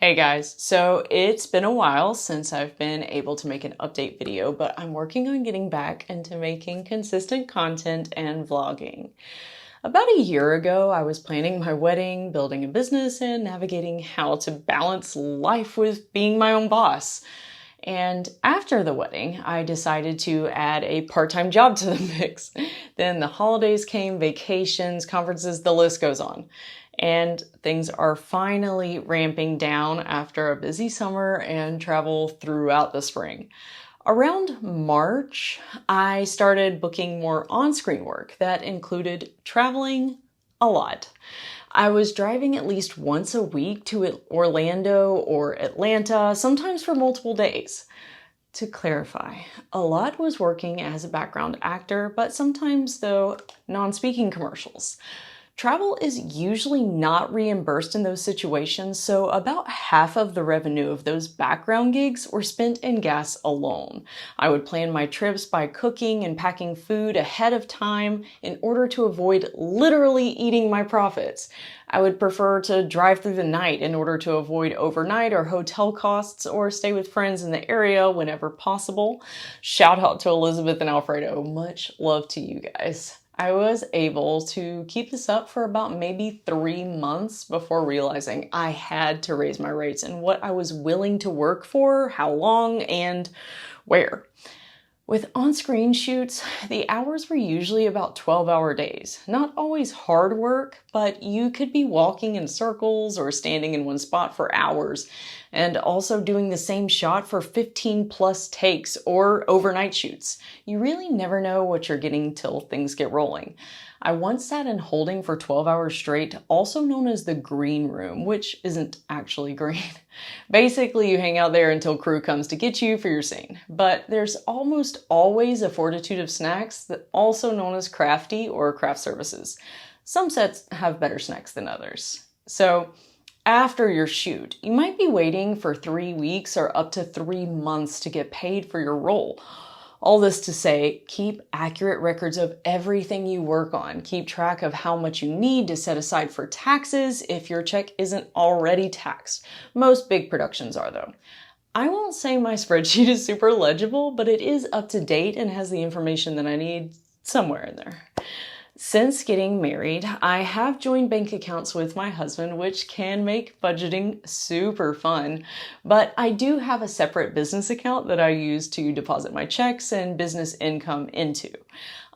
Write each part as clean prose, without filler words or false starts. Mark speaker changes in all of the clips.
Speaker 1: Hey guys, so it's been a while since I've been able to make an update video, but I'm working on getting back into making consistent content and vlogging. About a year ago, I was planning my wedding, building a business, and navigating how to balance life with being my own boss. And after the wedding, I decided to add a part-time job to the mix. Then the holidays came, vacations, conferences, the list goes on. And things are finally ramping down after a busy summer and travel throughout the spring. Around March, I started booking more on-screen work that included traveling a lot. I was driving at least once a week to Orlando or Atlanta, sometimes for multiple days. To clarify, a lot was working as a background actor, but sometimes, though, non-speaking commercials. Travel is usually not reimbursed in those situations, so about half of the revenue of those background gigs were spent in gas alone. I would plan my trips by cooking and packing food ahead of time in order to avoid literally eating my profits. I would prefer to drive through the night in order to avoid overnight or hotel costs, or stay with friends in the area whenever possible. Shout out to Elizabeth and Alfredo. Much love to you guys. I was able to keep this up for about maybe 3 months before realizing I had to raise my rates and what I was willing to work for, how long, and where. With on-screen shoots, the hours were usually about 12-hour days. Not always hard work, but you could be walking in circles or standing in one spot for hours, and also doing the same shot for 15 plus takes or overnight shoots. You really never know what you're getting till things get rolling. I once sat in holding for 12 hours straight, also known as the green room, which isn't actually green. Basically, you hang out there until crew comes to get you for your scene. But there's almost always a fortitude of snacks, that also known as crafty or craft services. Some sets have better snacks than others. So, after your shoot, you might be waiting for 3 weeks or up to 3 months to get paid for your role. All this to say, keep accurate records of everything you work on. Keep track of how much you need to set aside for taxes if your check isn't already taxed. Most big productions are, though. I won't say my spreadsheet is super legible, but it is up to date and has the information that I need somewhere in there. Since getting married, I have joint bank accounts with my husband, which can make budgeting super fun. But I do have a separate business account that I use to deposit my checks and business income into.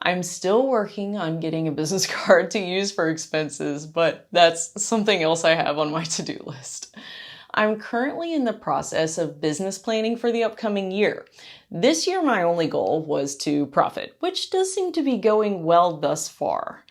Speaker 1: I'm still working on getting a business card to use for expenses, but that's something else I have on my to-do list. I'm currently in the process of business planning for the upcoming year. This year, my only goal was to profit, which does seem to be going well thus far.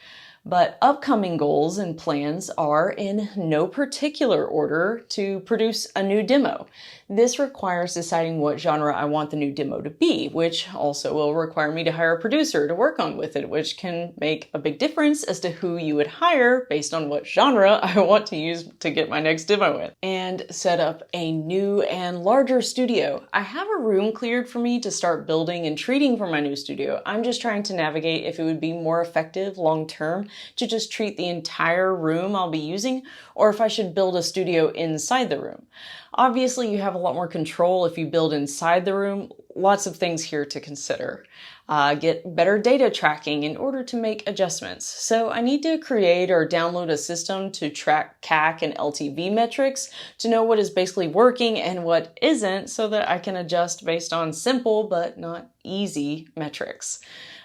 Speaker 1: But upcoming goals and plans are, in no particular order, to produce a new demo. This requires deciding what genre I want the new demo to be, which also will require me to hire a producer to work on with it, which can make a big difference as to who you would hire based on what genre I want to use to get my next demo in. And set up a new and larger studio. I have a room cleared for me to start building and treating for my new studio. I'm just trying to navigate if it would be more effective long term to just treat the entire room I'll be using, or if I should build a studio inside the room. Obviously, you have a lot more control if you build inside the room. Lots of things here to consider. Get better data tracking in order to make adjustments. So I need to create or download a system to track CAC and LTV metrics to know what is basically working and what isn't, so that I can adjust based on simple but not easy metrics.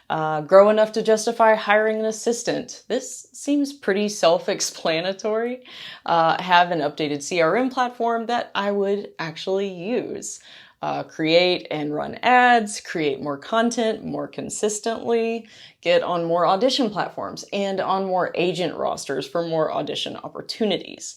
Speaker 1: Grow enough to justify hiring an assistant. This seems pretty self-explanatory. Have an updated CRM platform that I would actually use. Create and run ads, create more content more consistently, get on more audition platforms and on more agent rosters for more audition opportunities.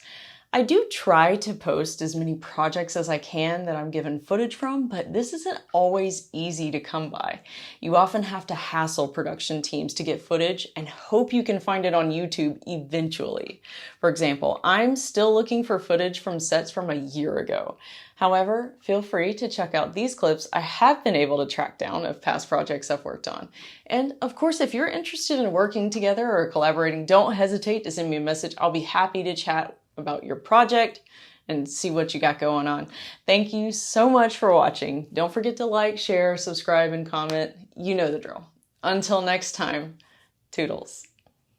Speaker 1: I do try to post as many projects as I can that I'm given footage from, but this isn't always easy to come by. You often have to hassle production teams to get footage and hope you can find it on YouTube eventually. For example, I'm still looking for footage from sets from a year ago. However, feel free to check out these clips I have been able to track down of past projects I've worked on. And of course, if you're interested in working together or collaborating, don't hesitate to send me a message. I'll be happy to chat about your project and see what you got going on. Thank you so much for watching. Don't forget to like, share, subscribe, and comment. You know the drill. Until next time, toodles.